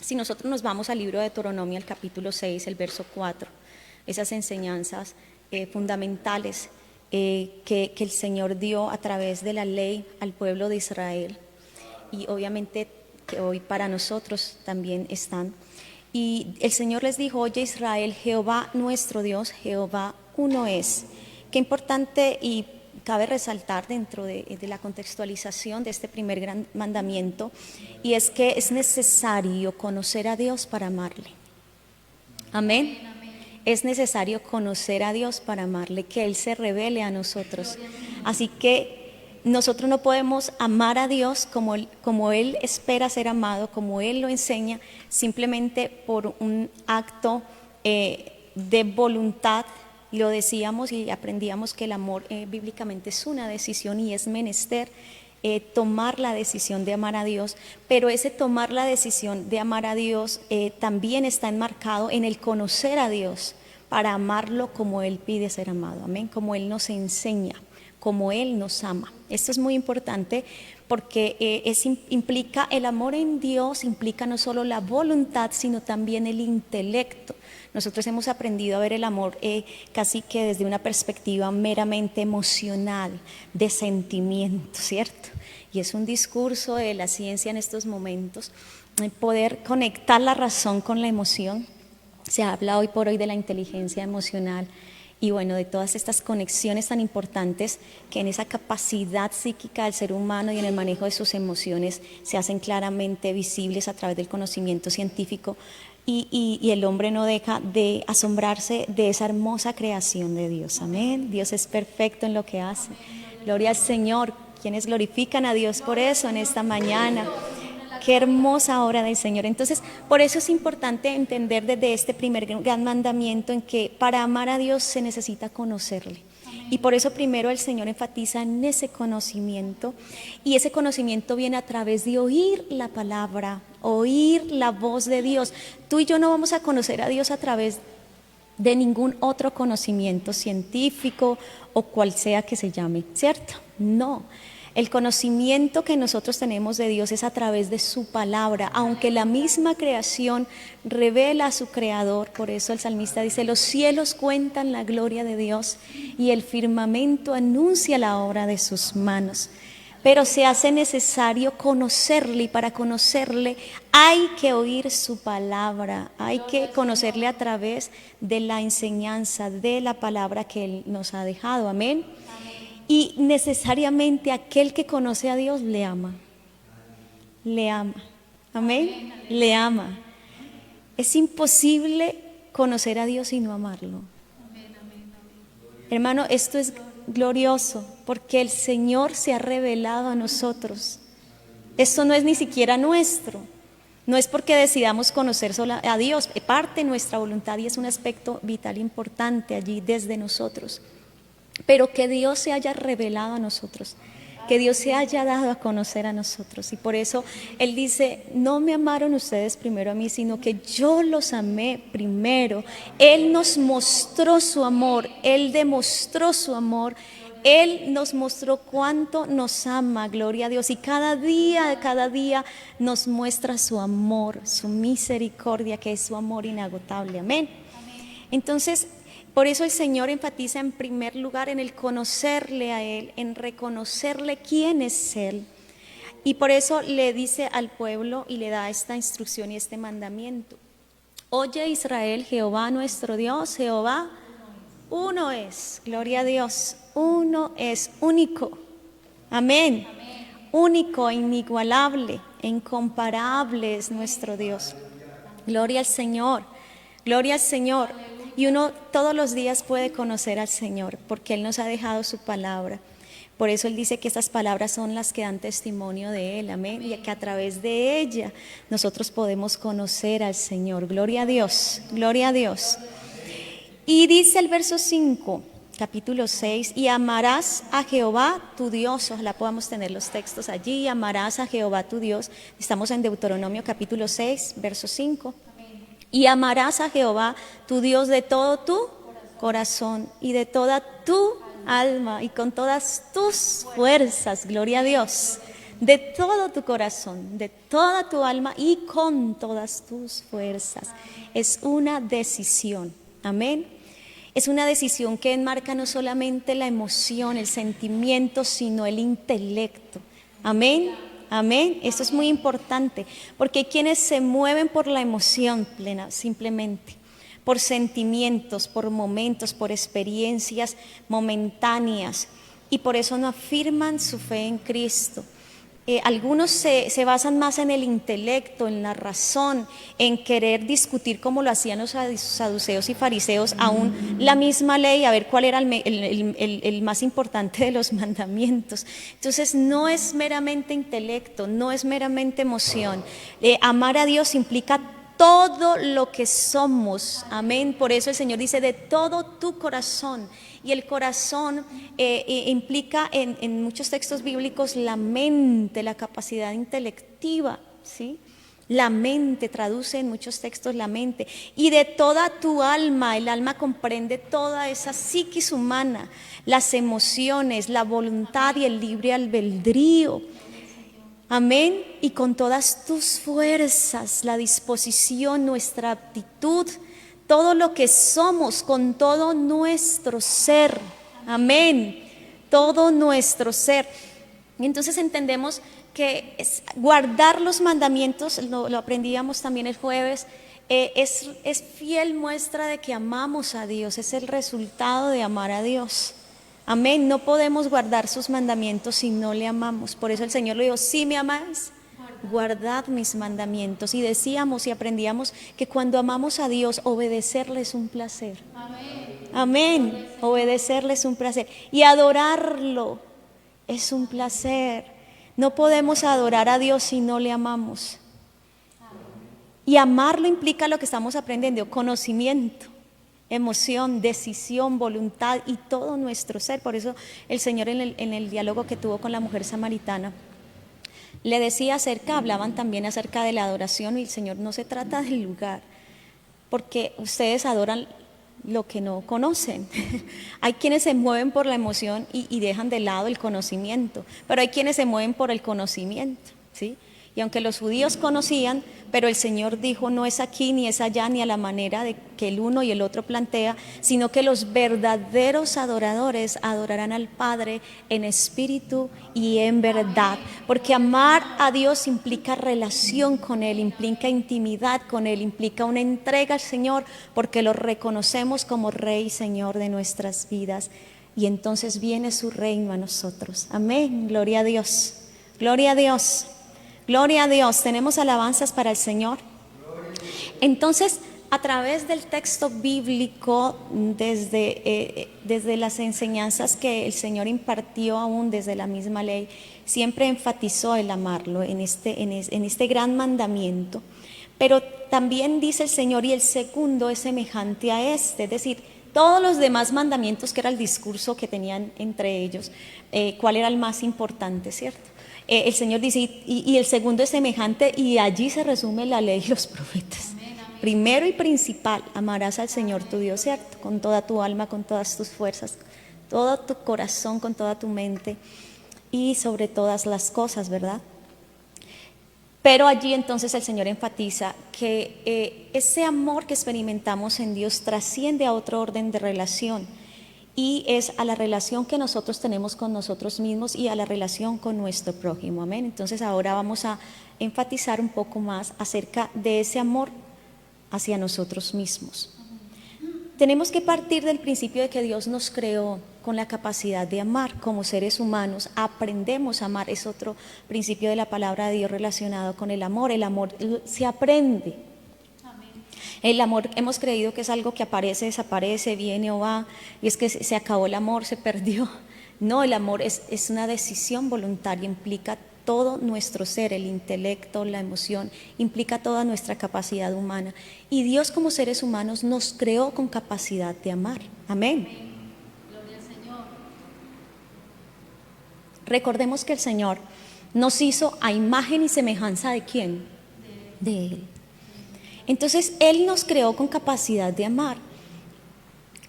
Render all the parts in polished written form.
Si nosotros nos vamos al libro de Deuteronomio, al capítulo 6, el verso 4, esas enseñanzas fundamentales que el Señor dio a través de la ley al pueblo de Israel, y obviamente que hoy para nosotros también están. Y el Señor les dijo: oye Israel, Jehová nuestro Dios, Jehová uno es. Qué importante, y cabe resaltar dentro de la contextualización de este primer gran mandamiento, y es que es necesario conocer a Dios para amarle. Amén. Es necesario conocer a Dios para amarle, que Él se revele a nosotros. Así que nosotros no podemos amar a Dios como Él espera ser amado, como Él lo enseña, simplemente por un acto de voluntad. Lo decíamos y aprendíamos que el amor bíblicamente es una decisión, y es menester tomar la decisión de amar a Dios, pero ese tomar la decisión de amar a Dios también está enmarcado en el conocer a Dios para amarlo como Él pide ser amado, amén, como Él nos enseña, como Él nos ama. Esto es muy importante porque implica el amor en Dios, implica no solo la voluntad, sino también el intelecto. Nosotros hemos aprendido a ver el amor casi que desde una perspectiva meramente emocional, de sentimiento, ¿cierto? Y es un discurso de la ciencia en estos momentos, poder conectar la razón con la emoción. Se habla hoy por hoy de la inteligencia emocional y bueno, de todas estas conexiones tan importantes que en esa capacidad psíquica del ser humano y en el manejo de sus emociones se hacen claramente visibles a través del conocimiento científico, y el hombre no deja de asombrarse de esa hermosa creación de Dios. Amén. Dios es perfecto en lo que hace. Gloria al Señor. Quienes glorifican a Dios por eso en esta mañana. Qué hermosa obra del Señor. Entonces, por eso es importante entender desde este primer gran mandamiento en que para amar a Dios se necesita conocerle. Y por eso primero el Señor enfatiza en ese conocimiento, y ese conocimiento viene a través de oír la palabra, oír la voz de Dios. Tú y yo no vamos a conocer a Dios a través de ningún otro conocimiento científico o cual sea que se llame, ¿cierto? No. El conocimiento que nosotros tenemos de Dios es a través de su palabra, aunque la misma creación revela a su creador. Por eso el salmista dice: los cielos cuentan la gloria de Dios y el firmamento anuncia la obra de sus manos. Pero se hace necesario conocerle, y para conocerle hay que oír su palabra, hay que conocerle a través de la enseñanza de la palabra que Él nos ha dejado. Amén. Y necesariamente aquel que conoce a Dios le ama. Le ama. Amén. Le ama. Es imposible conocer a Dios y no amarlo. Hermano, esto es glorioso porque el Señor se ha revelado a nosotros. Esto no es ni siquiera nuestro. No es porque decidamos conocer solo a Dios, parte de nuestra voluntad y es un aspecto vital importante allí desde nosotros. Pero que Dios se haya revelado a nosotros, que Dios se haya dado a conocer a nosotros. Y por eso Él dice: no me amaron ustedes primero a mí, sino que yo los amé primero. Él nos mostró su amor, Él demostró su amor, Él nos mostró cuánto nos ama, gloria a Dios. Y cada día nos muestra su amor, su misericordia, que es su amor inagotable. Amén. Entonces, por eso el Señor enfatiza en primer lugar en el conocerle a Él, en reconocerle quién es Él. Y por eso le dice al pueblo y le da esta instrucción y este mandamiento: oye Israel, Jehová nuestro Dios, Jehová uno es. Gloria a Dios, uno es, único. Amén. Único, inigualable, incomparable es nuestro Dios. Gloria al Señor, gloria al Señor. Y uno todos los días puede conocer al Señor porque Él nos ha dejado su palabra. Por eso Él dice que estas palabras son las que dan testimonio de Él, amén, y que a través de ella nosotros podemos conocer al Señor. Gloria a Dios, gloria a Dios. Y dice el verso 5, capítulo 6, y amarás a Jehová tu Dios. Ojalá podamos tener los textos allí. Y amarás a Jehová tu Dios. Estamos en Deuteronomio capítulo 6, verso 5. Y amarás a Jehová tu Dios de todo tu corazón y de toda tu alma y con todas tus fuerzas. Gloria a Dios. de todo tu corazón, de toda tu alma y con todas tus fuerzas. Es una decisión, amén. Es una decisión que enmarca no solamente la emoción, el sentimiento, sino el intelecto, amén. Amén, esto es muy importante, porque hay quienes se mueven por la emoción plena, simplemente, por sentimientos, por momentos, por experiencias momentáneas, y por eso no afirman su fe en Cristo. Algunos se basan más en el intelecto, en la razón, en querer discutir como lo hacían los saduceos y fariseos, aún la misma ley, a ver cuál era el más importante de los mandamientos. Entonces no es meramente intelecto, no es meramente emoción. Amar a Dios implica todo lo que somos, amén. Por eso el Señor dice de todo tu corazón. Y el corazón implica en muchos textos bíblicos la mente, la capacidad intelectiva, ¿sí? La mente, traduce en muchos textos la mente. Y de toda tu alma, el alma comprende toda esa psiquis humana, las emociones, la voluntad y el libre albedrío. Amén. Y con todas tus fuerzas, la disposición, nuestra aptitud, todo lo que somos, con todo nuestro ser. Amén. Todo nuestro ser. Y entonces entendemos que guardar los mandamientos, lo aprendíamos también el jueves, es fiel muestra de que amamos a Dios, es el resultado de amar a Dios. Amén, no podemos guardar sus mandamientos si no le amamos. Por eso el Señor le dijo, si me amáis, guardad mis mandamientos. Y decíamos y aprendíamos que cuando amamos a Dios, obedecerle es un placer. Amén, obedecerle es un placer. Y adorarlo es un placer. No podemos adorar a Dios si no le amamos. Y amarlo implica lo que estamos aprendiendo, conocimiento, emoción, decisión, voluntad y todo nuestro ser. Por eso el Señor en el diálogo que tuvo con la mujer samaritana le decía hablaban también acerca de la adoración, y el Señor, no se trata del lugar, porque ustedes adoran lo que no conocen. Hay quienes se mueven por la emoción y dejan de lado el conocimiento, pero hay quienes se mueven por el conocimiento, ¿sí? Y aunque los judíos conocían, pero el Señor dijo, no es aquí, ni es allá, ni a la manera de que el uno y el otro plantea, sino que los verdaderos adoradores adorarán al Padre en espíritu y en verdad. Porque amar a Dios implica relación con Él, implica intimidad con Él, implica una entrega al Señor, porque lo reconocemos como Rey y Señor de nuestras vidas. Y entonces viene su reino a nosotros. Amén, gloria a Dios, gloria a Dios. Gloria a Dios, tenemos alabanzas para el Señor. Entonces, a través del texto bíblico, desde las enseñanzas que el Señor impartió aún desde la misma ley, siempre enfatizó el amarlo en este gran mandamiento. Pero también dice el Señor, y el segundo es semejante a este, es decir, todos los demás mandamientos, que era el discurso que tenían entre ellos, cuál era el más importante, ¿cierto? El Señor dice, y el segundo es semejante, y allí se resume la ley y los profetas. Amén, amén. Primero y principal, amarás al Señor tu Dios, ¿cierto? Con toda tu alma, con todas tus fuerzas, todo tu corazón, con toda tu mente y sobre todas las cosas, ¿verdad? Pero allí entonces el Señor enfatiza que ese amor que experimentamos en Dios trasciende a otro orden de relación, y es a la relación que nosotros tenemos con nosotros mismos y a la relación con nuestro prójimo. Amén. Entonces ahora vamos a enfatizar un poco más acerca de ese amor hacia nosotros mismos. Tenemos que partir del principio de que Dios nos creó con la capacidad de amar como seres humanos. Aprendemos a amar, es otro principio de la palabra de Dios relacionado con el amor. El amor se aprende. El amor hemos creído que es algo que aparece, desaparece, viene o va, y es que se acabó el amor, se perdió. No, el amor es una decisión voluntaria, implica todo nuestro ser, el intelecto, la emoción, implica toda nuestra capacidad humana. Y Dios como seres humanos nos creó con capacidad de amar. Amén. Gloria al Señor. Recordemos que el Señor nos hizo a imagen y semejanza ¿de quién? De Él. Entonces Él nos creó con capacidad de amar.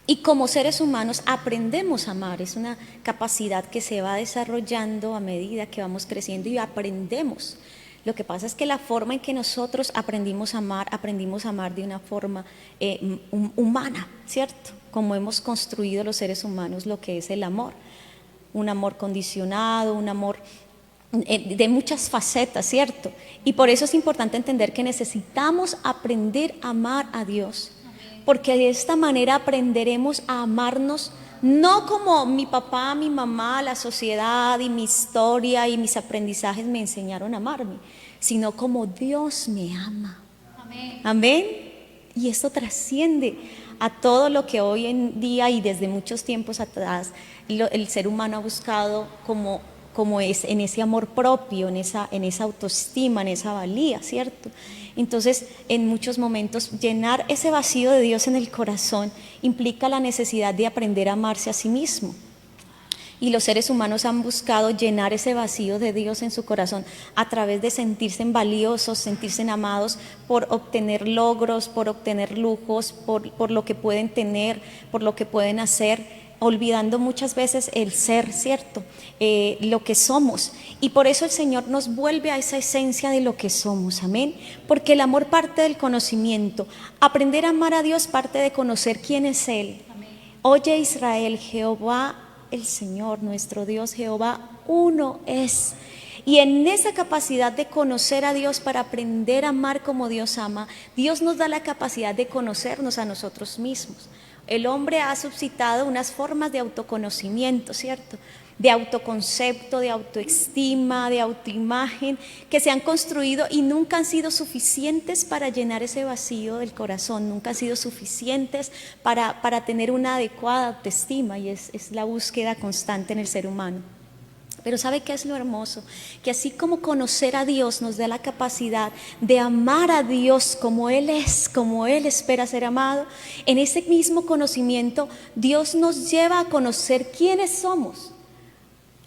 Y como seres humanos aprendemos a amar, es una capacidad que se va desarrollando a medida que vamos creciendo y aprendemos. Lo que pasa es que la forma en que nosotros aprendimos a amar de una forma humana, ¿cierto? Como hemos construido los seres humanos lo que es el amor. Un amor condicionado, un amor de muchas facetas, ¿cierto? Y por eso es importante entender que necesitamos aprender a amar a Dios. Porque de esta manera aprenderemos a amarnos, no como mi papá, mi mamá, la sociedad y mi historia y mis aprendizajes me enseñaron a amarme, sino como Dios me ama. Amén. Amén. Y esto trasciende a todo lo que hoy en día y desde muchos tiempos atrás el ser humano ha buscado como es en ese amor propio, en esa autoestima, en esa valía, ¿cierto? Entonces, en muchos momentos, llenar ese vacío de Dios en el corazón implica la necesidad de aprender a amarse a sí mismo. Y los seres humanos han buscado llenar ese vacío de Dios en su corazón a través de sentirse valiosos, sentirse amados por obtener logros, por obtener lujos, por lo que pueden tener, por lo que pueden hacer, olvidando muchas veces el ser, ¿cierto? Lo que somos. Y por eso el Señor nos vuelve a esa esencia de lo que somos, amén. Porque el amor parte del conocimiento. Aprender a amar a Dios parte de conocer quién es Él. Amén. Oye Israel, Jehová el Señor, nuestro Dios Jehová, uno es. Y en esa capacidad de conocer a Dios para aprender a amar como Dios ama, Dios nos da la capacidad de conocernos a nosotros mismos. El hombre ha suscitado unas formas de autoconocimiento, ¿cierto? De autoconcepto, de autoestima, de autoimagen, que se han construido y nunca han sido suficientes para llenar ese vacío del corazón, nunca han sido suficientes para tener una adecuada autoestima, y es la búsqueda constante en el ser humano. Pero ¿sabe qué es lo hermoso? Que así como conocer a Dios nos da la capacidad de amar a Dios como Él es, como Él espera ser amado, en ese mismo conocimiento Dios nos lleva a conocer quiénes somos.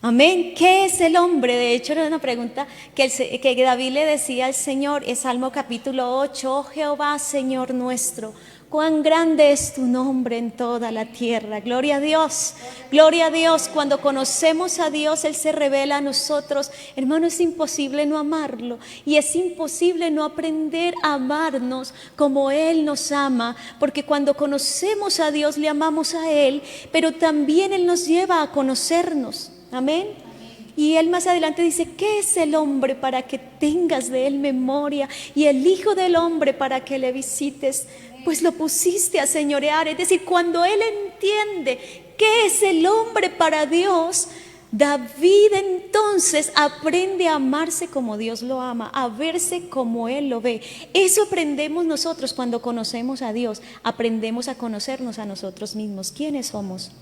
Amén. ¿Qué es el hombre? De hecho, era una pregunta que David le decía al Señor en Salmo capítulo 8, oh Jehová, Señor nuestro, cuán grande es tu nombre en toda la tierra. Gloria a Dios, gloria a Dios. Cuando conocemos a Dios, Él se revela a nosotros. Hermano, es imposible no amarlo y es imposible no aprender a amarnos como Él nos ama, porque cuando conocemos a Dios, le amamos a Él, pero también Él nos lleva a conocernos. Amén. Y él más adelante dice, ¿qué es el hombre para que tengas de él memoria? Y el hijo del hombre para que le visites. Pues lo pusiste a señorear. Es decir, cuando él entiende qué es el hombre para Dios, David entonces aprende a amarse como Dios lo ama, a verse como Él lo ve. Eso aprendemos nosotros cuando conocemos a Dios. Aprendemos a conocernos a nosotros mismos. ¿Quiénes somos?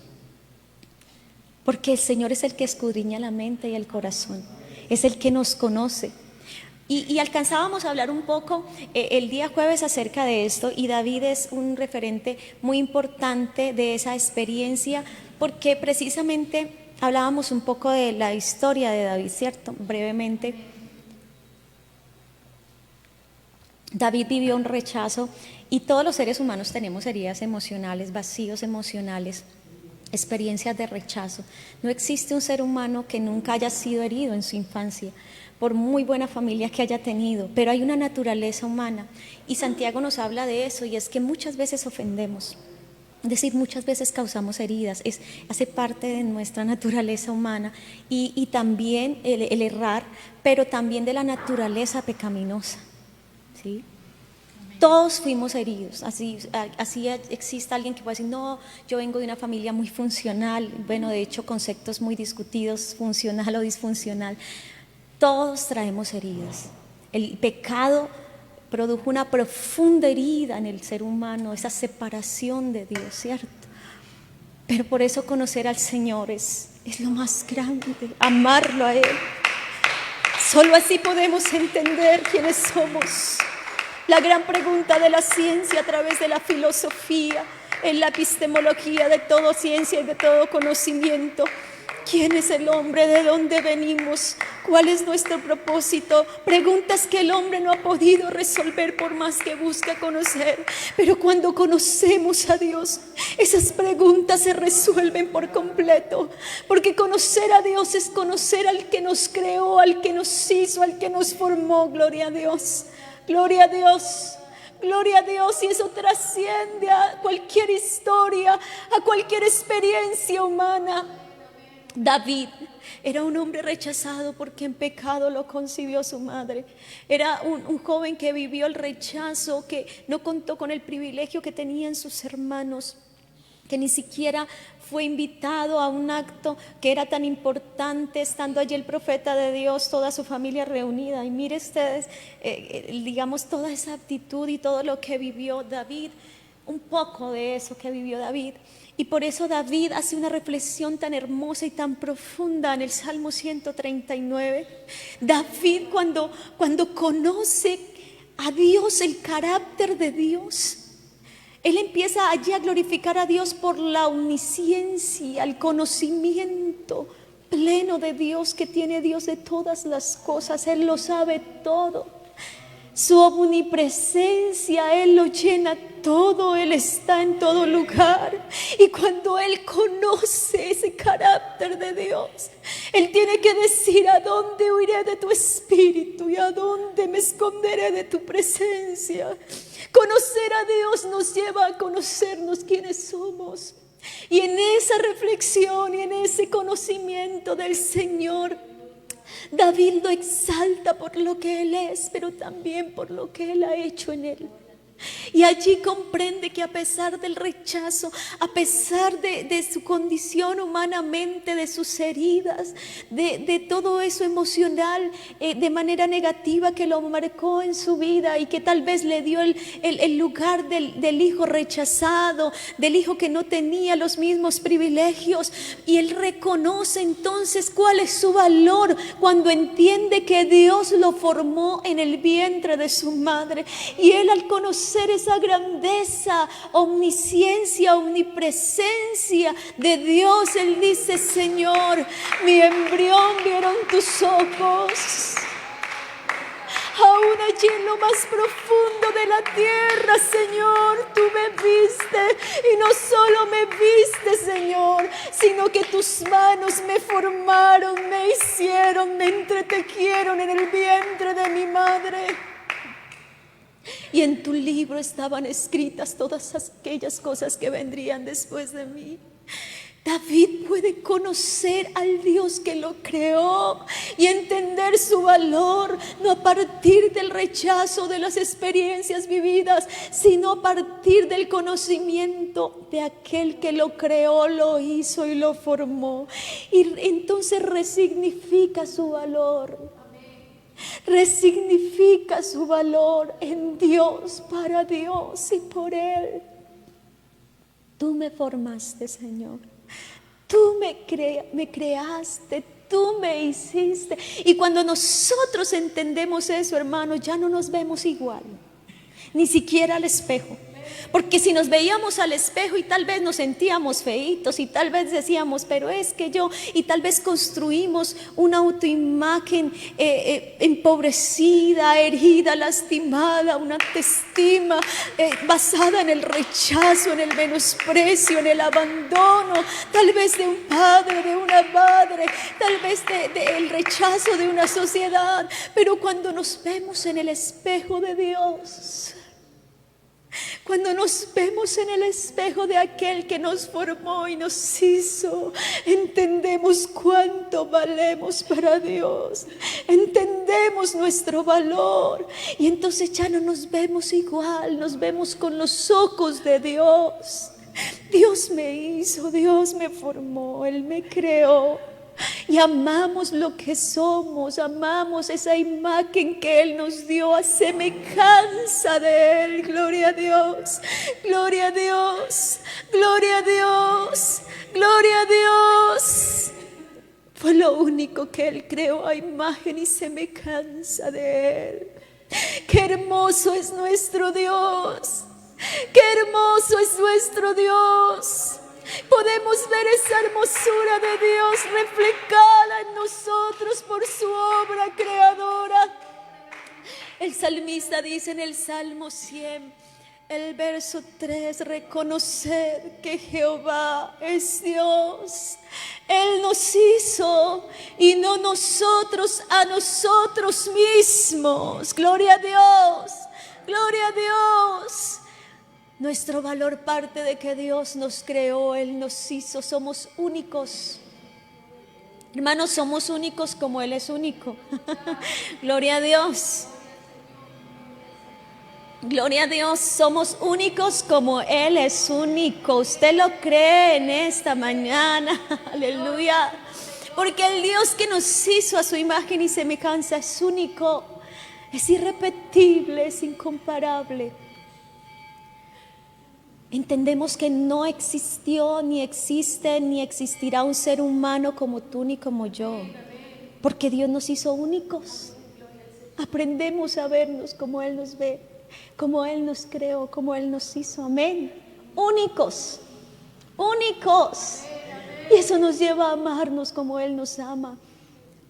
Porque el Señor es el que escudriña la mente y el corazón, es el que nos conoce. Y alcanzábamos a hablar un poco el día jueves acerca de esto, y David es un referente muy importante de esa experiencia, porque precisamente hablábamos un poco de la historia de David, ¿cierto? Brevemente. David vivió un rechazo, y todos los seres humanos tenemos heridas emocionales, vacíos emocionales, experiencias de rechazo. No existe un ser humano que nunca haya sido herido en su infancia, por muy buena familia que haya tenido, pero hay una naturaleza humana, y Santiago nos habla de eso, y es que muchas veces ofendemos, es decir, muchas veces causamos heridas, hace parte de nuestra naturaleza humana, y también el errar, pero también de la naturaleza pecaminosa, ¿sí? Todos fuimos heridos, así existe alguien que puede decir, no, yo vengo de una familia muy funcional, bueno, de hecho conceptos muy discutidos, funcional o disfuncional. Todos traemos heridas. El pecado produjo una profunda herida en el ser humano, esa separación de Dios, ¿cierto? Pero por eso conocer al Señor es lo más grande, amarlo a Él. Solo así podemos entender quiénes somos. La gran pregunta de la ciencia a través de la filosofía, en la epistemología de toda ciencia y de todo conocimiento. ¿Quién es el hombre? ¿De dónde venimos? ¿Cuál es nuestro propósito? Preguntas que el hombre no ha podido resolver por más que busca conocer. Pero cuando conocemos a Dios, esas preguntas se resuelven por completo. Porque conocer a Dios es conocer al que nos creó, al que nos hizo, al que nos formó. Gloria a Dios. Gloria a Dios. Gloria a Dios, y eso trasciende a cualquier historia, a cualquier experiencia humana. David era un hombre rechazado porque en pecado lo concibió su madre. Era un joven que vivió el rechazo, que no contó con el privilegio que tenían sus hermanos, que ni siquiera fue invitado a un acto que era tan importante, estando allí el profeta de Dios, toda su familia reunida. Y mire ustedes, digamos, toda esa actitud y todo lo que vivió David, un poco de eso que vivió David. Y por eso David hace una reflexión tan hermosa y tan profunda en el Salmo 139. David cuando conoce a Dios, el carácter de Dios, él empieza allí a glorificar a Dios por la omnisciencia, el conocimiento pleno de Dios que tiene Dios de todas las cosas. Él lo sabe todo. Su omnipresencia, Él lo llena todo, Él está en todo lugar. Y cuando Él conoce ese carácter de Dios, Él tiene que decir: ¿a dónde huiré de tu espíritu y a dónde me esconderé de tu presencia? Conocer a Dios nos lleva a conocernos quiénes somos. Y en esa reflexión y en ese conocimiento del Señor, David lo exalta por lo que Él es, pero también por lo que Él ha hecho en él. Y allí comprende que a pesar del rechazo, a pesar de su condición humanamente, de sus heridas, de todo eso emocional, de manera negativa que lo marcó en su vida y que tal vez le dio el lugar del hijo rechazado, del hijo que no tenía los mismos privilegios, y él reconoce entonces cuál es su valor cuando entiende que Dios lo formó en el vientre de su madre. Y él, al conocer esa grandeza, omnisciencia, omnipresencia de Dios, él dice: Señor, mi embrión vieron tus ojos. Aún allí en lo más profundo de la tierra, Señor, tú me viste. Y no solo me viste, Señor, sino que tus manos me formaron, me hicieron, me entretejieron en el vientre de mi madre. Y en tu libro estaban escritas todas aquellas cosas que vendrían después de mí. David puede conocer al Dios que lo creó y entender su valor, no a partir del rechazo de las experiencias vividas, sino a partir del conocimiento de aquel que lo creó, lo hizo y lo formó. Y entonces resignifica su valor. Resignifica su valor en Dios, para Dios y por Él. Tú me formaste, Señor. Tú me creaste, tú me hiciste. Y cuando nosotros entendemos eso, hermanos, ya no nos vemos igual, ni siquiera al espejo. Porque si nos veíamos al espejo y tal vez nos sentíamos feitos y tal vez decíamos: pero es que yo, y tal vez construimos una autoimagen empobrecida, herida, lastimada, una autoestima basada en el rechazo, en el menosprecio, en el abandono, tal vez de un padre, de una madre, tal vez del rechazo de una sociedad. Pero cuando nos vemos en el espejo de Dios, cuando nos vemos en el espejo de aquel que nos formó y nos hizo, entendemos cuánto valemos para Dios, entendemos nuestro valor, y entonces ya no nos vemos igual, nos vemos con los ojos de Dios. Dios me hizo, Dios me formó, Él me creó. Y amamos lo que somos, amamos esa imagen que Él nos dio a semejanza de Él. Gloria a Dios, gloria a Dios, gloria a Dios, gloria a Dios. Fue lo único que Él creó a imagen y semejanza de Él. Qué hermoso es nuestro Dios, qué hermoso es nuestro Dios. Podemos ver esa hermosura de Dios reflejada en nosotros por su obra creadora. El salmista dice en el Salmo 100, el verso 3, reconocer que Jehová es Dios. Él nos hizo y no nosotros a nosotros mismos. Gloria a Dios, gloria a Dios. Nuestro valor parte de que Dios nos creó, Él nos hizo, somos únicos. Hermanos, somos únicos como Él es único. Gloria a Dios. Gloria a Dios, somos únicos como Él es único. ¿Usted lo cree en esta mañana? Aleluya. Porque el Dios que nos hizo a su imagen y semejanza es único, es irrepetible, es incomparable. Entendemos que no existió, ni existe, ni existirá un ser humano como tú ni como yo, porque Dios nos hizo únicos. Aprendemos a vernos como Él nos ve, como Él nos creó, como Él nos hizo. Amén. Únicos, únicos. Y eso nos lleva a amarnos como Él nos ama.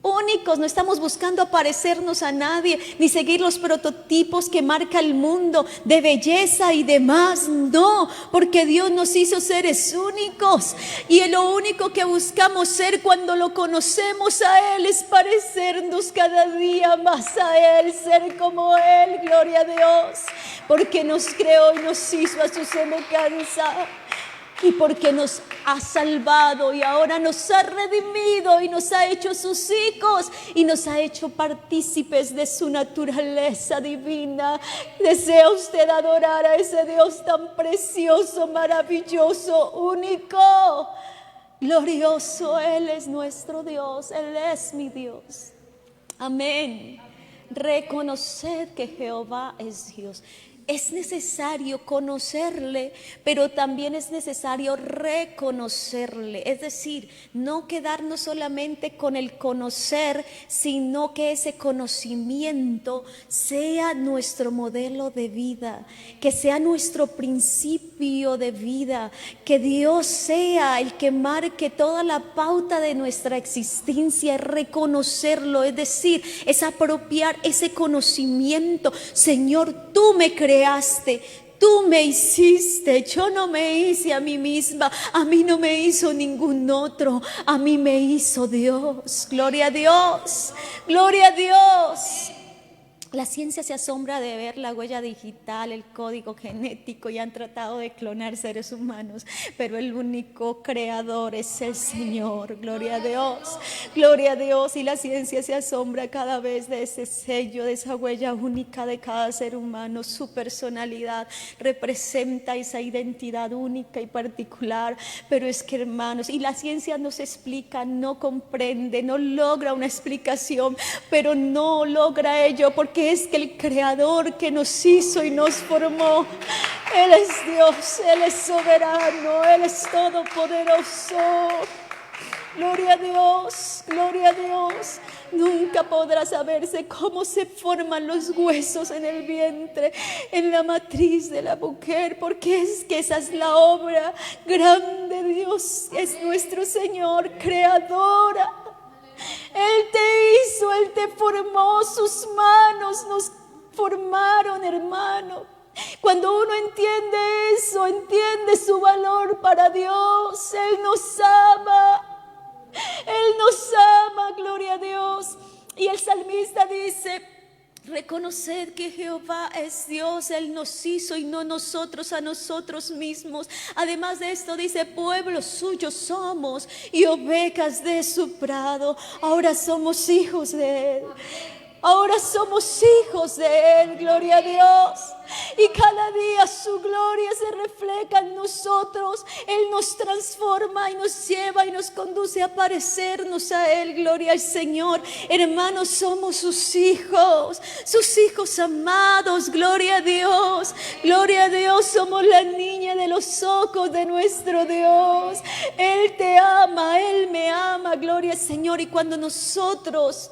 Únicos, no estamos buscando parecernos a nadie, ni seguir los prototipos que marca el mundo de belleza y demás. No, porque Dios nos hizo seres únicos. Y lo único que buscamos ser cuando lo conocemos a Él es parecernos cada día más a Él, ser como Él. Gloria a Dios, porque nos creó y nos hizo a su semejanza. Y porque nos ha salvado y ahora nos ha redimido y nos ha hecho sus hijos y nos ha hecho partícipes de su naturaleza divina. ¿Desea usted adorar a ese Dios tan precioso, maravilloso, único, glorioso? Él es nuestro Dios, Él es mi Dios. Amén. Reconoced que Jehová es Dios. Es necesario conocerle, pero también es necesario reconocerle. Es decir, no quedarnos solamente con el conocer, sino que ese conocimiento sea nuestro modelo de vida, que sea nuestro principio de vida, que Dios sea el que marque toda la pauta de nuestra existencia, reconocerlo, es decir, es apropiar ese conocimiento. Señor, tú me creaste, tú me hiciste, yo no me hice a mí misma, a mí no me hizo ningún otro, a mí me hizo Dios. Gloria a Dios, gloria a Dios. La ciencia se asombra de ver la huella digital, el código genético, y han tratado de clonar seres humanos, pero el único creador es el Señor. Gloria a Dios, gloria a Dios. Y la ciencia se asombra cada vez de ese sello, de esa huella única de cada ser humano. Su personalidad representa esa identidad única y particular. Pero es que, hermanos, y la ciencia nos explica, no comprende, no logra una explicación, pero no logra ello porque es que el Creador que nos hizo y nos formó, Él es Dios, Él es soberano, Él es todopoderoso. Gloria a Dios, gloria a Dios. Nunca podrá saberse cómo se forman los huesos en el vientre, en la matriz de la mujer, porque es que esa es la obra grande de Dios, es nuestro Señor creadora. Él te hizo, Él te formó, sus manos nos formaron, hermano. Cuando uno entiende eso, entiende su valor para Dios. Él nos ama, Él nos ama, gloria a Dios. Y el salmista dice: reconoced que Jehová es Dios, Él nos hizo y no nosotros a nosotros mismos. Además de esto dice: pueblo suyo somos y ovejas de su prado. Ahora somos hijos de Él. Ahora somos hijos de Él, gloria a Dios. Y cada día su gloria se refleja en nosotros. Él nos transforma y nos lleva y nos conduce a parecernos a Él, gloria al Señor. Hermanos, somos sus hijos amados, gloria a Dios. Gloria a Dios, somos la niña de los ojos de nuestro Dios. Él te ama, Él me ama, gloria al Señor. Y cuando nosotros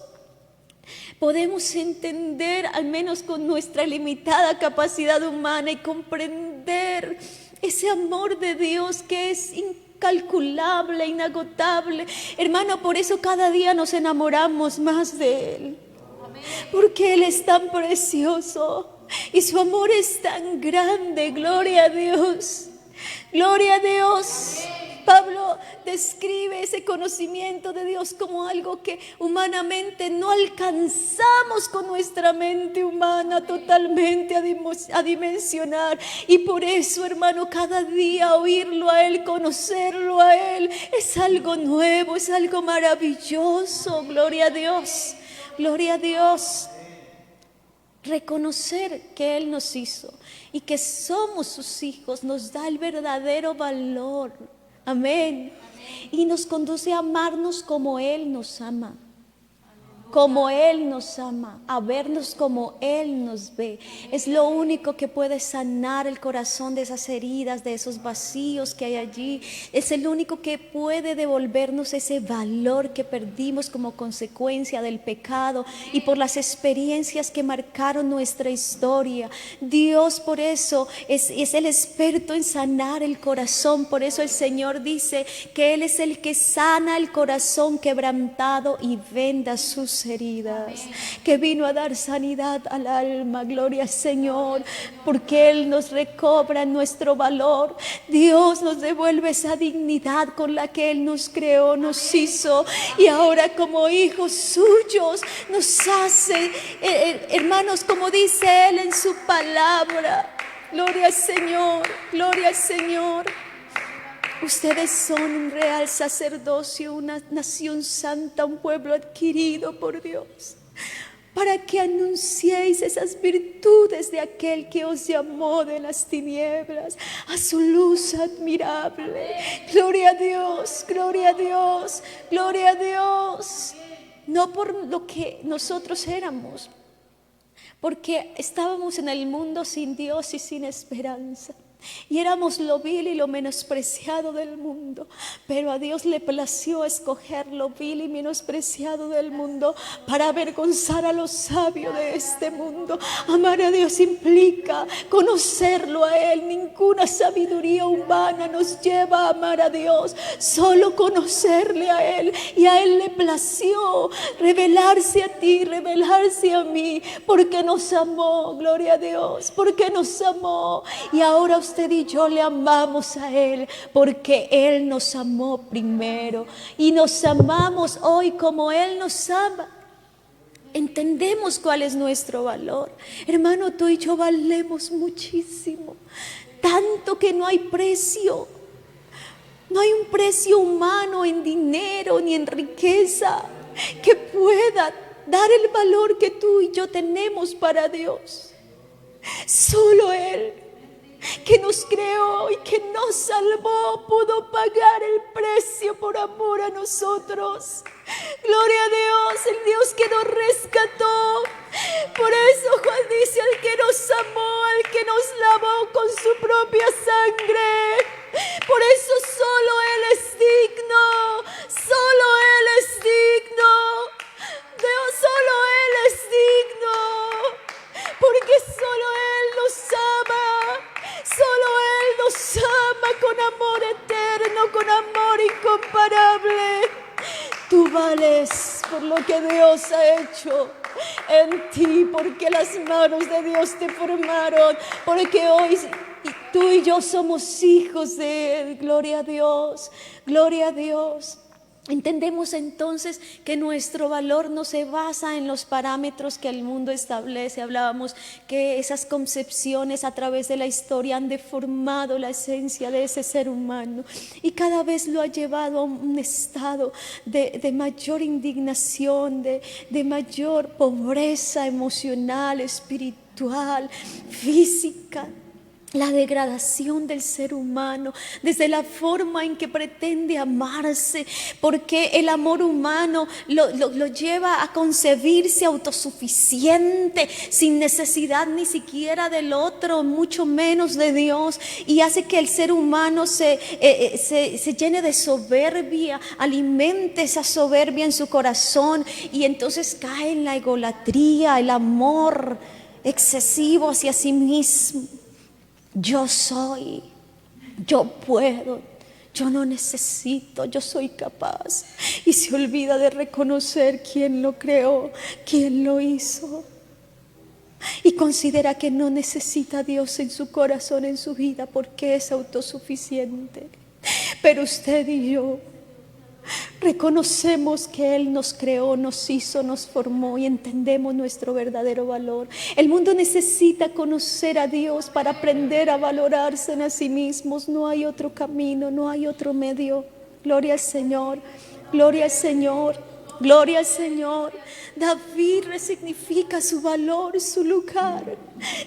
podemos entender, al menos con nuestra limitada capacidad humana, y comprender ese amor de Dios que es incalculable, inagotable. Hermano, por eso cada día nos enamoramos más de Él. Porque Él es tan precioso y su amor es tan grande. Gloria a Dios. Gloria a Dios. Pablo describe ese conocimiento de Dios como algo que humanamente no alcanzamos con nuestra mente humana totalmente a dimensionar. Y por eso, hermano, cada día oírlo a Él, conocerlo a Él, es algo nuevo, es algo maravilloso. Gloria a Dios, gloria a Dios. Reconocer que Él nos hizo y que somos sus hijos nos da el verdadero valor. Amén. Y nos conduce a amarnos como Él nos ama. Como Él nos ama, a vernos como Él nos ve. Es lo único que puede sanar el corazón de esas heridas, de esos vacíos que hay allí. Es el único que puede devolvernos ese valor que perdimos como consecuencia del pecado y por las experiencias que marcaron nuestra historia. Dios por eso es el experto en sanar el corazón. Por eso el Señor dice que Él es el que sana el corazón quebrantado y venda sus heridas. Que vino a dar sanidad al alma. Gloria al Señor, porque Él nos recobra nuestro valor. Dios nos devuelve esa dignidad con la que Él nos creó, nos hizo, y ahora como hijos suyos nos hace, hermanos, como dice Él en su palabra. Gloria al Señor, gloria al Señor. Ustedes son un real sacerdocio, una nación santa, un pueblo adquirido por Dios, para que anunciéis esas virtudes de aquel que os llamó de las tinieblas a su luz admirable. Gloria a Dios, gloria a Dios, gloria a Dios. No por lo que nosotros éramos, porque estábamos en el mundo sin Dios y sin esperanza. Y éramos lo vil y lo menospreciado del mundo, pero a Dios le plació escoger lo vil y menospreciado del mundo para avergonzar a los sabios de este mundo. Amar a Dios implica conocerlo a Él. Ninguna sabiduría humana nos lleva a amar a Dios, solo conocerle a Él. Y a Él le plació revelarse a ti, revelarse a mí, porque nos amó. Gloria a Dios, porque nos amó. Y ahora usted y yo le amamos a Él porque Él nos amó primero y nos amamos hoy como Él nos ama. Entendemos cuál es nuestro valor. Hermano, tú y yo valemos muchísimo, tanto que no hay precio. No hay un precio humano en dinero ni en riqueza que pueda dar el valor que tú y yo tenemos para Dios. Solo Él, que nos creó y que nos salvó, pudo pagar el precio por amor a nosotros. Gloria a Dios, el Dios que nos rescató. Por eso Juan dice: al que nos amó, al que nos lavó con su propia sangre. Por eso solo Él es digno, solo Él es digno. Dios, solo Él es digno, porque solo Él nos ama. Solo Él nos ama con amor eterno, con amor incomparable. Tú vales por lo que Dios ha hecho en ti, porque las manos de Dios te formaron, porque hoy tú y yo somos hijos de Él. Gloria a Dios, gloria a Dios. Entendemos entonces que nuestro valor no se basa en los parámetros que el mundo establece. Hablábamos que esas concepciones a través de la historia han deformado la esencia de ese ser humano y cada vez lo ha llevado a un estado de mayor indignación, de mayor pobreza emocional, espiritual, física. La degradación del ser humano desde la forma en que pretende amarse, porque el amor humano lo lleva a concebirse autosuficiente, sin necesidad ni siquiera del otro, mucho menos de Dios, y hace que el ser humano se llene de soberbia, alimente esa soberbia en su corazón, y entonces cae en la egolatría, el amor excesivo hacia sí mismo. Yo soy, yo puedo, Yo no necesito, yo soy capaz. Y se olvida de reconocer quién lo creó, quién lo hizo. Y considera que no necesita a Dios en su corazón, en su vida, porque es autosuficiente. Pero usted y yo reconocemos que Él nos creó, nos hizo, nos formó y entendemos nuestro verdadero valor. El mundo necesita conocer a Dios para aprender a valorarse en sí mismos. No hay otro camino, no hay otro medio. Gloria al Señor, gloria al Señor, gloria al Señor. David resignifica su valor, su lugar,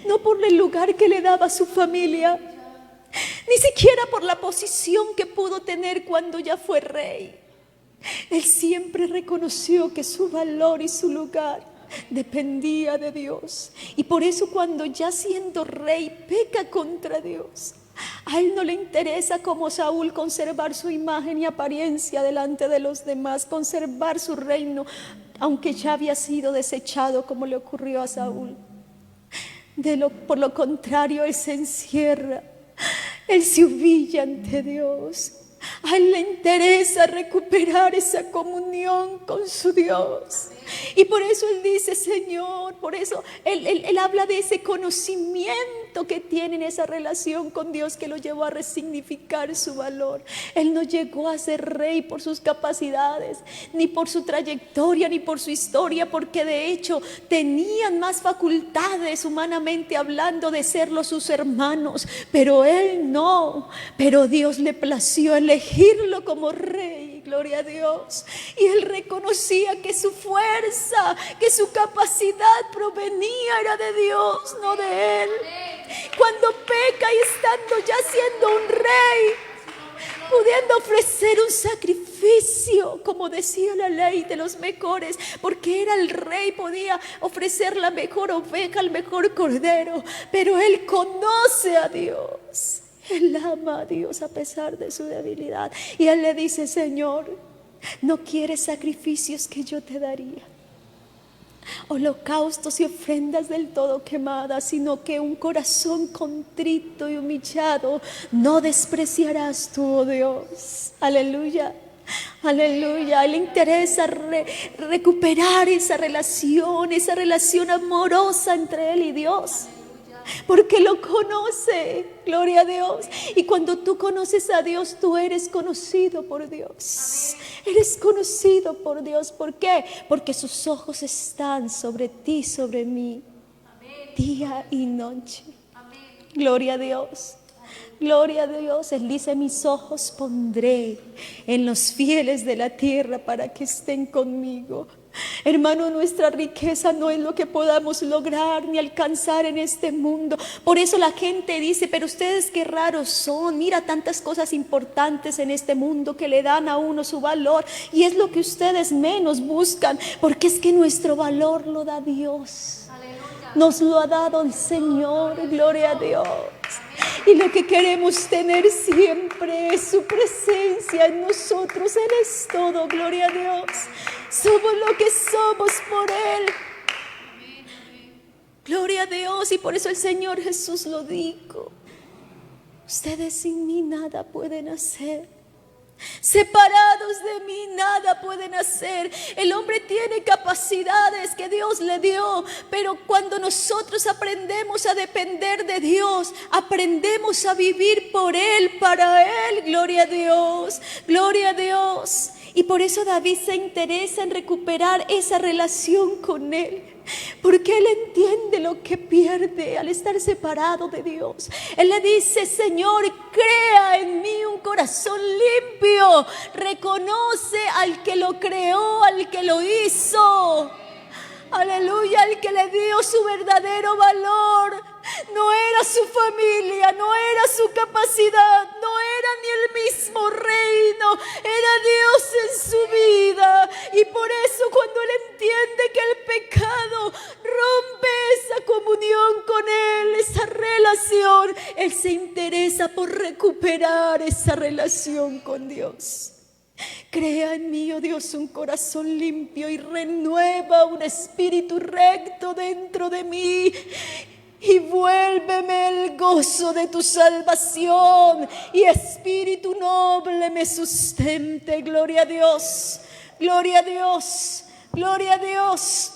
no por el lugar que le daba a su familia, ni siquiera por la posición que pudo tener cuando ya fue rey. Él siempre reconoció que su valor y su lugar dependía de Dios. Y por eso cuando ya siendo rey peca contra Dios, a él no le interesa como Saúl conservar su imagen y apariencia delante de los demás, conservar su reino, aunque ya había sido desechado como le ocurrió a Saúl. Por lo contrario, él se encierra, él se humilla ante Dios. A él le interesa recuperar esa comunión con su Dios. Y por eso él dice, Señor, por eso él habla de ese conocimiento que tiene en esa relación con Dios que lo llevó a resignificar su valor. Él no llegó a ser rey por sus capacidades, ni por su trayectoria, ni por su historia, porque de hecho tenían más facultades humanamente hablando de serlo sus hermanos, pero él no. Pero Dios le plació elegirlo como rey, gloria a Dios. Y él reconocía que su fuerza, que su capacidad provenía era de Dios, no de él. Cuando peca y estando ya siendo un rey, pudiendo ofrecer un sacrificio, como decía la ley, de los mejores, porque era el rey, podía ofrecer la mejor oveja, el mejor cordero, pero él conoce a Dios, él ama a Dios a pesar de su debilidad, y él le dice, Señor, no quieres sacrificios que yo te daría, holocaustos y ofrendas del todo quemadas, sino que un corazón contrito y humillado no despreciarás tú, oh Dios. Aleluya, aleluya. Le interesa recuperar esa relación amorosa entre él y Dios, porque lo conoce, gloria a Dios. Y cuando tú conoces a Dios, tú eres conocido por Dios. Eres conocido por Dios. ¿Por qué? Porque sus ojos están sobre ti, sobre mí, día y noche. Gloria a Dios. Gloria a Dios. Él dice, mis ojos pondré en los fieles de la tierra para que estén conmigo. Hermano, nuestra riqueza no es lo que podamos lograr ni alcanzar en este mundo. Por eso la gente dice, pero ustedes qué raros son, mira tantas cosas importantes en este mundo que le dan a uno su valor, y es lo que ustedes menos buscan, porque es que nuestro valor lo da Dios. Nos lo ha dado el Señor, gloria a Dios. Y lo que queremos tener siempre es su presencia en nosotros. Él es todo, gloria a Dios. Somos lo que somos por Él. Gloria a Dios. Y por eso el Señor Jesús lo dijo: ustedes sin mí nada pueden hacer. Separados de mí nada pueden hacer. El hombre tiene capacidades que Dios le dio, pero cuando nosotros aprendemos a depender de Dios, aprendemos a vivir por Él, para Él. Gloria a Dios, gloria a Dios. Y por eso David se interesa en recuperar esa relación con Él, porque él entiende lo que pierde al estar separado de Dios. Él le dice: Señor, crea en mí un corazón limpio. Reconoce al que lo creó, al que lo hizo. Aleluya, al que le dio su verdadero valor. No era su familia, no era su capacidad, no era ni el mismo reino, era Dios en su vida. Y por eso cuando él entiende que el pecado rompe esa comunión con Él, esa relación, él se interesa por recuperar esa relación con Dios. Crea en mí, oh Dios, un corazón limpio y renueva un espíritu recto dentro de mí. y vuélveme el gozo de tu salvación, y espíritu noble me sustente. Gloria a Dios, gloria a Dios, gloria a Dios.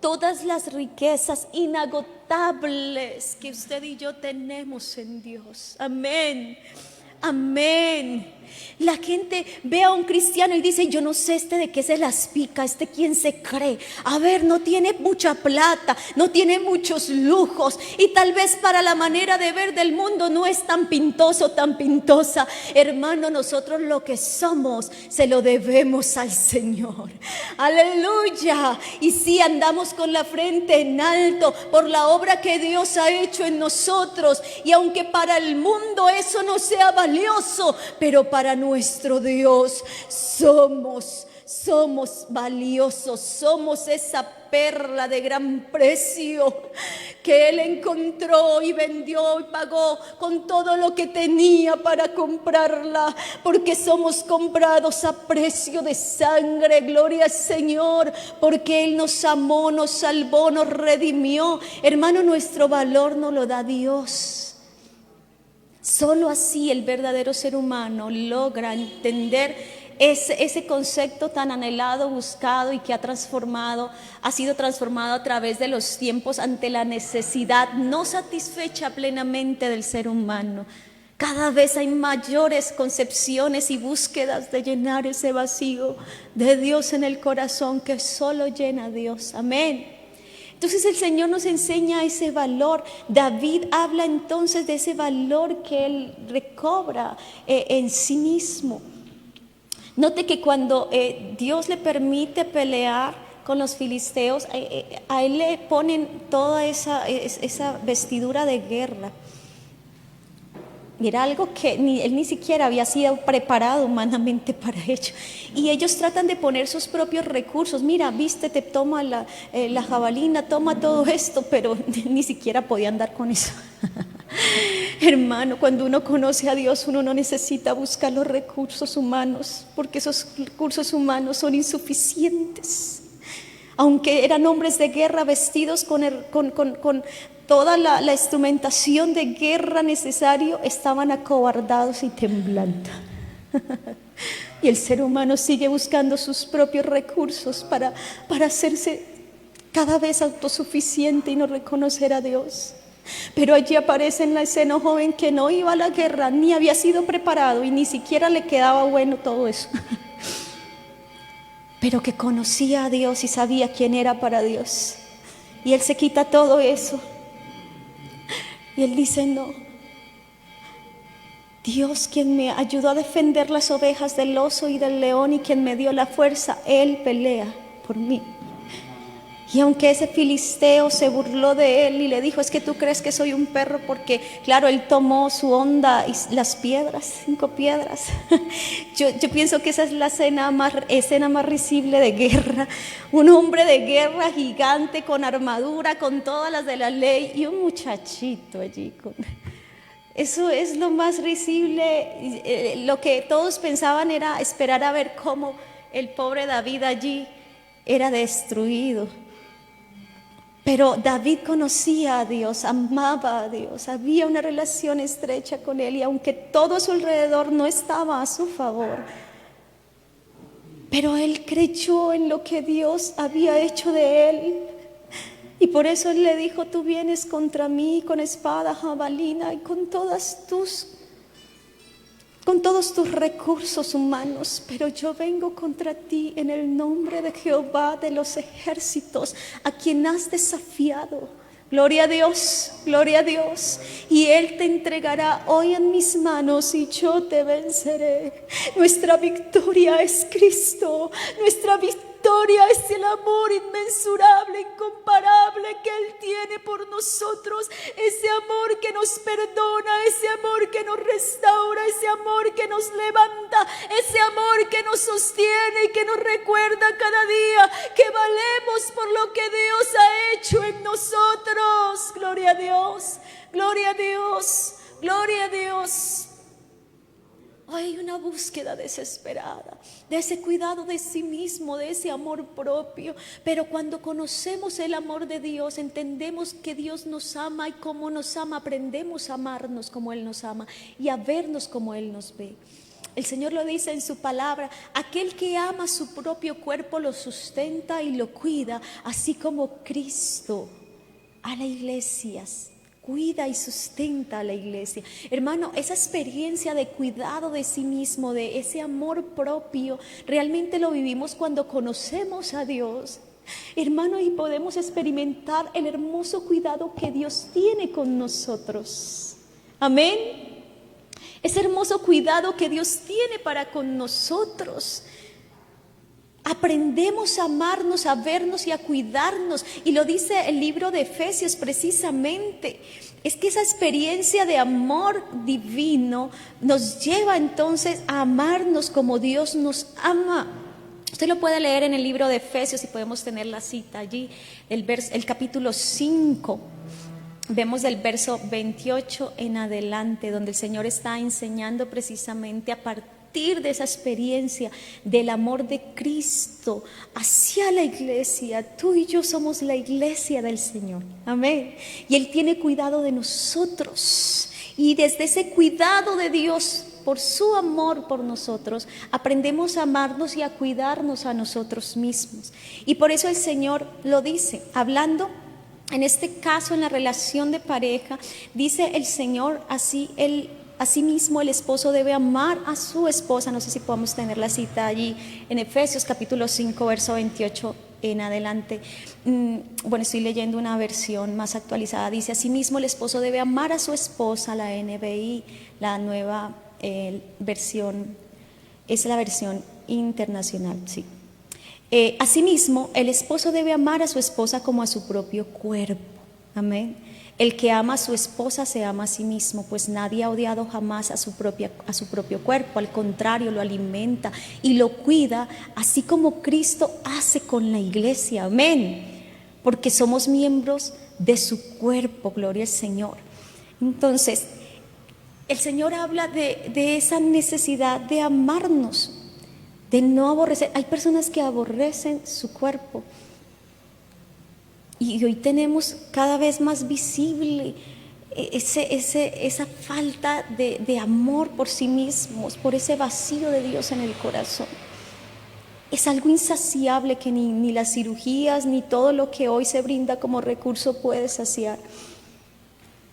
Todas las riquezas inagotables que usted y yo tenemos en Dios. Amén. Amén. La gente ve a un cristiano y dice: yo no sé de qué se las pica, quién se cree. A ver, no tiene mucha plata, no tiene muchos lujos, y tal vez para la manera de ver del mundo no es tan pintoso, tan pintosa. Hermano, nosotros lo que somos se lo debemos al Señor. Aleluya. Y si andamos con la frente en alto por la obra que Dios ha hecho en nosotros, y aunque para el mundo eso no sea valioso, pero para nuestro Dios somos valiosos, somos esa perla de gran precio que Él encontró y vendió y pagó con todo lo que tenía para comprarla, porque somos comprados a precio de sangre. Gloria al Señor, porque Él nos amó, nos salvó, nos redimió. Hermano, nuestro valor no lo da Dios. Solo así el verdadero ser humano logra entender ese concepto tan anhelado, buscado, y que ha sido transformado a través de los tiempos ante la necesidad no satisfecha plenamente del ser humano. Cada vez hay mayores concepciones y búsquedas de llenar ese vacío de Dios en el corazón que solo llena Dios. Amén. Entonces el Señor nos enseña ese valor. David habla entonces de ese valor que él recobra en sí mismo. Note que cuando Dios le permite pelear con los filisteos, a él le ponen toda esa vestidura de guerra. Era algo que él ni siquiera había sido preparado humanamente para ello. Y ellos tratan de poner sus propios recursos. Mira, vístete, toma la jabalina, toma todo esto, pero ni siquiera podía andar con eso. Hermano, cuando uno conoce a Dios, uno no necesita buscar los recursos humanos, porque esos recursos humanos son insuficientes. Aunque eran hombres de guerra vestidos con toda la instrumentación de guerra necesario, estaban acobardados y temblando. Y el ser humano sigue buscando sus propios recursos para hacerse cada vez autosuficiente y no reconocer a Dios. Pero allí aparece en la escena un joven que no iba a la guerra, ni había sido preparado y ni siquiera le quedaba bueno todo eso. Pero que conocía a Dios y sabía quién era para Dios. Y él se quita todo eso. Y él dice: no, Dios, quien me ayudó a defender las ovejas del oso y del león y quien me dio la fuerza, Él pelea por mí. Y aunque ese filisteo se burló de él y le dijo: es que tú crees que soy un perro, porque claro, él tomó su onda y las piedras, 5 piedras. Yo pienso que esa es la escena más risible de guerra. Un hombre de guerra gigante con armadura, con todas las de la ley, y un muchachito allí Eso es lo más risible. Lo que todos pensaban era esperar a ver cómo el pobre David allí era destruido. Pero David conocía a Dios, amaba a Dios, había una relación estrecha con Él, y aunque todo a su alrededor no estaba a su favor, pero él creyó en lo que Dios había hecho de él. Y por eso él le dijo: tú vienes contra mí con espada, jabalina y con todos tus recursos humanos, pero yo vengo contra ti en el nombre de Jehová de los ejércitos, a quien has desafiado. Gloria a Dios, gloria a Dios. Y Él te entregará hoy en mis manos y yo te venceré. Nuestra victoria es Cristo. Nuestra victoria es el amor inmensurable, incomparable que Él tiene por nosotros. Ese amor que nos perdona, ese amor que nos restaura, ese amor que nos levanta, ese amor que nos sostiene y que nos recuerda cada día que valemos por lo que Dios ha hecho en nosotros. Gloria a Dios, gloria a Dios, gloria a Dios. Hay una búsqueda desesperada de ese cuidado de sí mismo, de ese amor propio. Pero cuando conocemos el amor de Dios, entendemos que Dios nos ama y cómo nos ama, aprendemos a amarnos como Él nos ama y a vernos como Él nos ve. El Señor lo dice en su palabra: aquel que ama su propio cuerpo lo sustenta y lo cuida, así como Cristo a la iglesia cuida y sustenta a la iglesia. Hermano, esa experiencia de cuidado de sí mismo, de ese amor propio, realmente lo vivimos cuando conocemos a Dios, hermano, y podemos experimentar el hermoso cuidado que Dios tiene con nosotros. Amén. Ese hermoso cuidado que Dios tiene para con nosotros. Aprendemos a amarnos, a vernos y a cuidarnos. Y lo dice el libro de Efesios precisamente. Es que esa experiencia de amor divino nos lleva entonces a amarnos como Dios nos ama. Usted lo puede leer en el libro de Efesios y podemos tener la cita allí, el capítulo 5. Vemos del verso 28 en adelante, donde el Señor está enseñando precisamente a partir de esa experiencia del amor de Cristo hacia la iglesia. Tú y yo somos la iglesia del Señor. Amén. Y Él tiene cuidado de nosotros. Y desde ese cuidado de Dios, por su amor por nosotros, aprendemos a amarnos y a cuidarnos a nosotros mismos. Y por eso el Señor lo dice, hablando en este caso en la relación de pareja, dice el Señor así, asimismo el esposo debe amar a su esposa. No sé si podemos tener la cita allí en Efesios capítulo 5 verso 28 en adelante. Bueno, estoy leyendo una versión más actualizada. Dice: asimismo el esposo debe amar a su esposa. La NBI, la nueva versión, es la versión internacional, sí. Asimismo el esposo debe amar a su esposa como a su propio cuerpo. Amén. El que ama a su esposa se ama a sí mismo, pues nadie ha odiado jamás a su propio cuerpo. Al contrario, lo alimenta y lo cuida, así como Cristo hace con la iglesia. Amén. Porque somos miembros de su cuerpo. Gloria al Señor. Entonces, el Señor habla de esa necesidad de amarnos, de no aborrecer. Hay personas que aborrecen su cuerpo. Y hoy tenemos cada vez más visible esa falta de amor por sí mismos, por ese vacío de Dios en el corazón. Es algo insaciable que ni las cirugías ni todo lo que hoy se brinda como recurso puede saciar.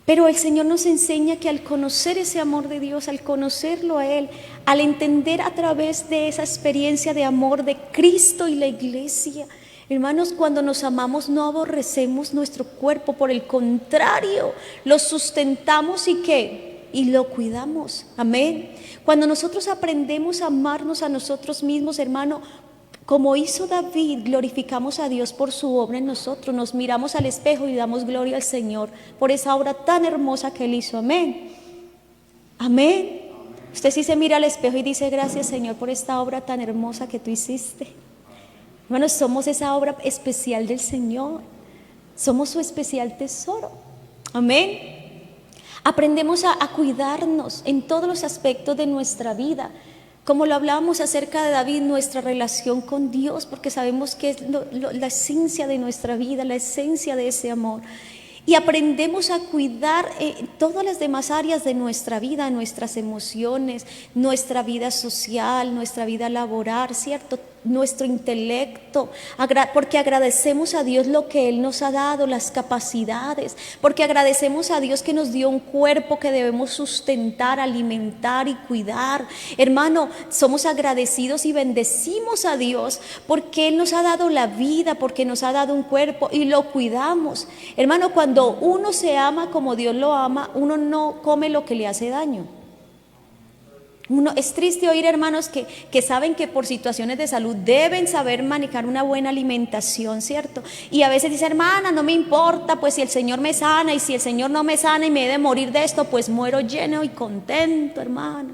Pero el Señor nos enseña que al conocer ese amor de Dios, al conocerlo a Él, al entender a través de esa experiencia de amor de Cristo y la iglesia, hermanos, cuando nos amamos no aborrecemos nuestro cuerpo, por el contrario, lo sustentamos y ¿qué? Y lo cuidamos. Amén. Cuando nosotros aprendemos a amarnos a nosotros mismos, hermano, como hizo David, glorificamos a Dios por su obra en nosotros. Nos miramos al espejo y damos gloria al Señor por esa obra tan hermosa que Él hizo. Amén. Amén. Usted sí se mira al espejo y dice: gracias, Señor, por esta obra tan hermosa que tú hiciste. Hermanos, somos esa obra especial del Señor. Somos su especial tesoro. Amén. Aprendemos a cuidarnos en todos los aspectos de nuestra vida. Como lo hablábamos acerca de David, nuestra relación con Dios, porque sabemos que es la esencia de nuestra vida, la esencia de ese amor. Y aprendemos a cuidar todas las demás áreas de nuestra vida, nuestras emociones, nuestra vida social, nuestra vida laboral, ¿cierto? Nuestro intelecto, porque agradecemos a Dios lo que Él nos ha dado, las capacidades, porque agradecemos a Dios que nos dio un cuerpo que debemos sustentar, alimentar y cuidar. Hermano, somos agradecidos y bendecimos a Dios porque Él nos ha dado la vida, porque nos ha dado un cuerpo y lo cuidamos. Hermano, cuando uno se ama como Dios lo ama, uno no come lo que le hace daño. Es triste oír hermanos que saben que por situaciones de salud deben saber manejar una buena alimentación, ¿cierto? Y a veces dice: hermana, no me importa, pues si el Señor me sana, y si el Señor no me sana y me he de morir de esto, pues muero lleno y contento, hermano.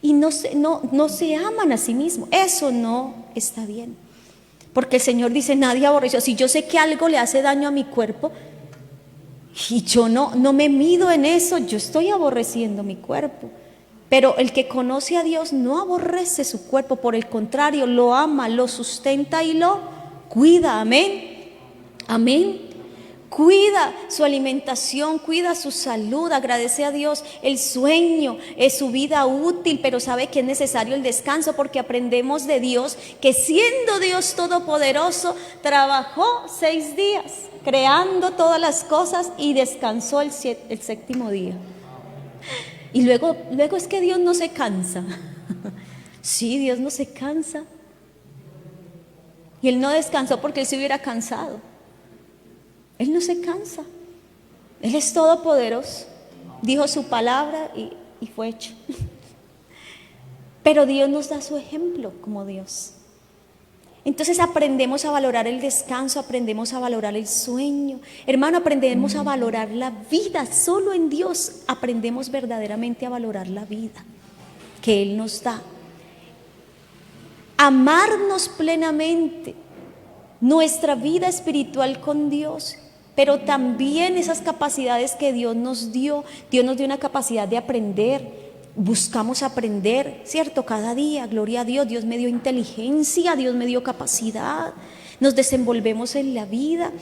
Y no se aman a sí mismos. Eso no está bien, porque el Señor dice: nadie aborreció. Si yo sé que algo le hace daño a mi cuerpo y yo no me mido en eso, yo estoy aborreciendo mi cuerpo. Pero el que conoce a Dios no aborrece su cuerpo, por el contrario, lo ama, lo sustenta y lo cuida. Amén. Amén. Cuida su alimentación, cuida su salud, agradece a Dios el sueño, es su vida útil, pero sabe que es necesario el descanso, porque aprendemos de Dios que siendo Dios todopoderoso, trabajó 6 días creando todas las cosas y descansó el 7º día. Y luego es que Dios no se cansa. Sí, Dios no se cansa. Y Él no descansó porque Él se hubiera cansado. Él no se cansa. Él es todopoderoso. Dijo su palabra y fue hecho. Pero Dios nos da su ejemplo como Dios. Entonces aprendemos a valorar el descanso, aprendemos a valorar el sueño. Hermano, aprendemos a valorar la vida. Solo en Dios aprendemos verdaderamente a valorar la vida que Él nos da. Amarnos plenamente nuestra vida espiritual con Dios, pero también esas capacidades que Dios nos dio. Dios nos dio una capacidad de aprender. Buscamos aprender, ¿cierto? Cada día, gloria a Dios. Dios me dio inteligencia, Dios me dio capacidad. Nos desenvolvemos en la vida.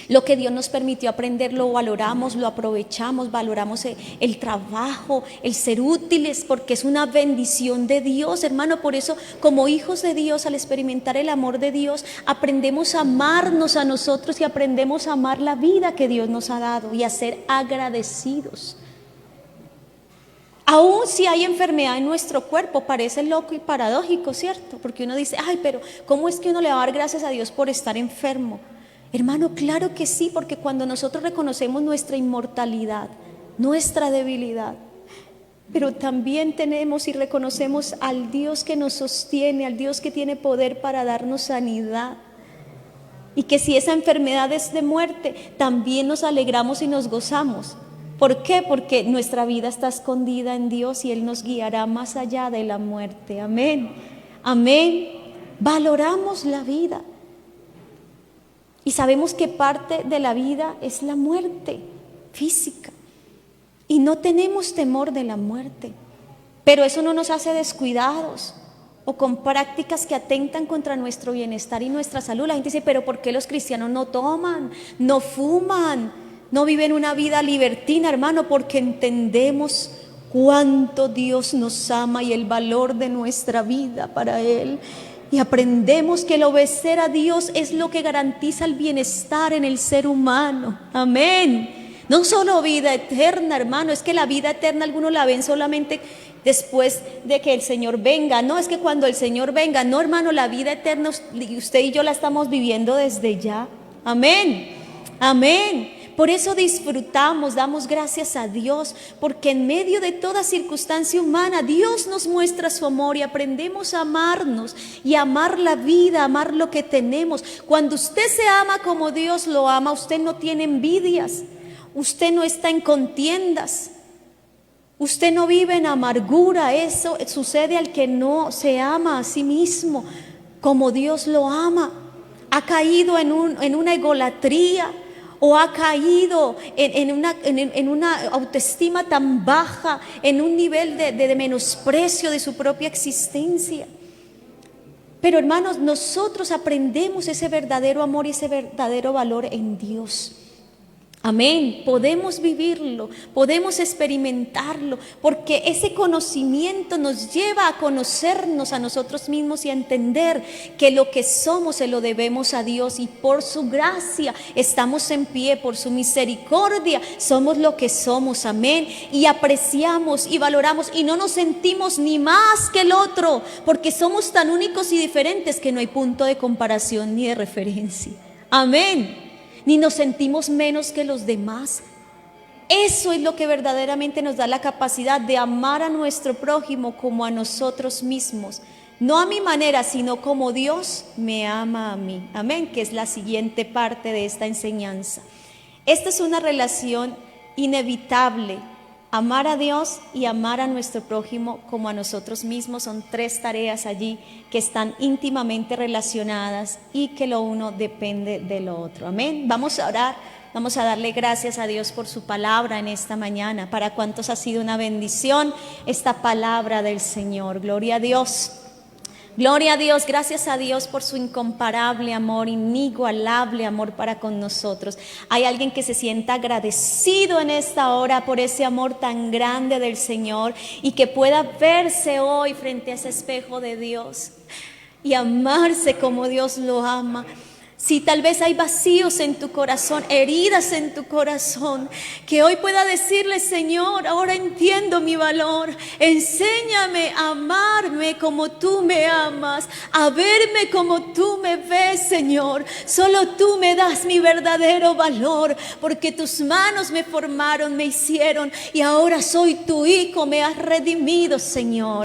Lo que Dios nos permitió aprender lo valoramos, lo aprovechamos, valoramos el trabajo, el ser útiles, porque es una bendición de Dios, hermano. Por eso, como hijos de Dios, al experimentar el amor de Dios, aprendemos a amarnos a nosotros y aprendemos a amar la vida que Dios nos ha dado y a ser agradecidos. Aún si hay enfermedad en nuestro cuerpo, parece loco y paradójico, ¿cierto? Porque uno dice, ay, pero ¿cómo es que uno le va a dar gracias a Dios por estar enfermo? Hermano, claro que sí, porque cuando nosotros reconocemos nuestra inmortalidad, nuestra debilidad, pero también tenemos y reconocemos al Dios que nos sostiene, al Dios que tiene poder para darnos sanidad, y que si esa enfermedad es de muerte, también nos alegramos y nos gozamos. ¿Por qué? Porque nuestra vida está escondida en Dios y Él nos guiará más allá de la muerte. Amén. Amén. Valoramos la vida. Y sabemos que parte de la vida es la muerte física. Y no tenemos temor de la muerte. Pero eso no nos hace descuidados o con prácticas que atentan contra nuestro bienestar y nuestra salud. La gente dice, pero ¿por qué los cristianos no toman, no fuman, no viven una vida libertina, hermano? Porque entendemos cuánto Dios nos ama y el valor de nuestra vida para Él. Y aprendemos que el obedecer a Dios es lo que garantiza el bienestar en el ser humano. Amén. No solo vida eterna, hermano, es que la vida eterna algunos la ven solamente después de que el Señor venga. No, es que cuando el Señor venga, no, hermano, la vida eterna usted y yo la estamos viviendo desde ya. Amén. Amén. Por eso disfrutamos, damos gracias a Dios, porque en medio de toda circunstancia humana, Dios nos muestra su amor y aprendemos a amarnos y a amar la vida, a amar lo que tenemos. Cuando usted se ama como Dios lo ama, usted no tiene envidias, usted no está en contiendas, usted no vive en amargura. Eso sucede al que no se ama a sí mismo como Dios lo ama. Ha caído en una egolatría, o ha caído en una autoestima tan baja, en un nivel de menosprecio de su propia existencia. Pero hermanos, nosotros aprendemos ese verdadero amor y ese verdadero valor en Dios. Amén, podemos vivirlo, podemos experimentarlo, porque ese conocimiento nos lleva a conocernos a nosotros mismos y a entender que lo que somos se lo debemos a Dios, y por su gracia estamos en pie, por su misericordia somos lo que somos. Amén, y apreciamos y valoramos y no nos sentimos ni más que el otro, porque somos tan únicos y diferentes que no hay punto de comparación ni de referencia. Amén. Ni nos sentimos menos que los demás. Eso es lo que verdaderamente nos da la capacidad de amar a nuestro prójimo como a nosotros mismos. No a mi manera, sino como Dios me ama a mí. Amén, que es la siguiente parte de esta enseñanza. Esta es una relación inevitable. Amar a Dios y amar a nuestro prójimo como a nosotros mismos son 3 tareas allí que están íntimamente relacionadas y que lo uno depende de lo otro. Amén. Vamos a orar Vamos a darle gracias a Dios por su palabra en esta mañana. Para cuantos ha sido una bendición esta palabra del Señor. Gloria a Dios. Gloria a Dios, gracias a Dios por su incomparable amor, inigualable amor para con nosotros. Hay alguien que se sienta agradecido en esta hora por ese amor tan grande del Señor y que pueda verse hoy frente a ese espejo de Dios y amarse como Dios lo ama. Si tal vez hay vacíos en tu corazón, heridas en tu corazón, que hoy pueda decirle: Señor, ahora entiendo mi valor. Enséñame a amarme como tú me amas, a verme como tú me ves, Señor. Solo tú me das mi verdadero valor, porque tus manos me formaron, me hicieron, y ahora soy tu hijo, me has redimido, Señor.